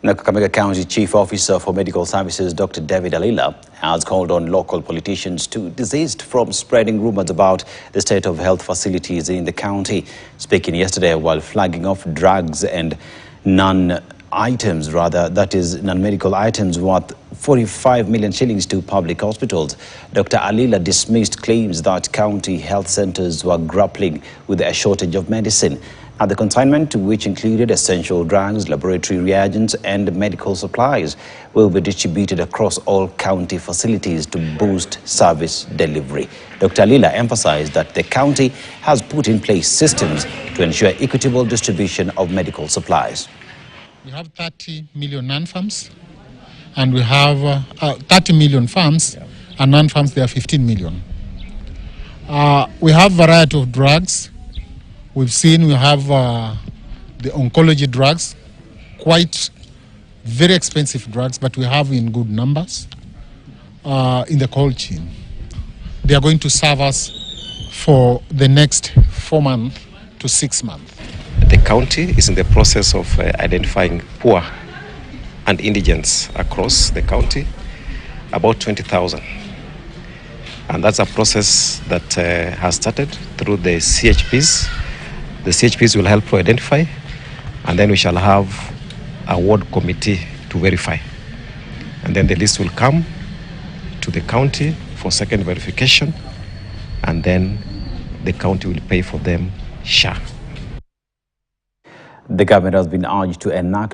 Now, Kakamega County Chief Officer for Medical Services, Dr. David Alila, has called on local politicians to desist from spreading rumours about the state of health facilities in the county. Speaking yesterday while flagging off drugs and non-medical items worth 45 million shillings to public hospitals, Dr. Alila dismissed claims that county health centres were grappling with a shortage of medicine. Now, the consignment, which included essential drugs, laboratory reagents and medical supplies, will be distributed across all county facilities to boost service delivery. Dr. Alila emphasized that the county has put in place systems to ensure equitable distribution of medical supplies. We have 30 million non-farms, and we have 30 million farms, and non-farms, there are 15 million. We have a variety of drugs. We've seen we have the oncology drugs, quite very expensive drugs, but we have in good numbers in the cold chain. They are going to serve us for the next 4 months to 6 months. The county is in the process of identifying poor and indigents across the county, about 20,000. And that's a process that has started through the CHPs. The CHPs will help to identify, and then we shall have a ward committee to verify. And then the list will come to the county for second verification, and then the county will pay for them. The government has been urged to enact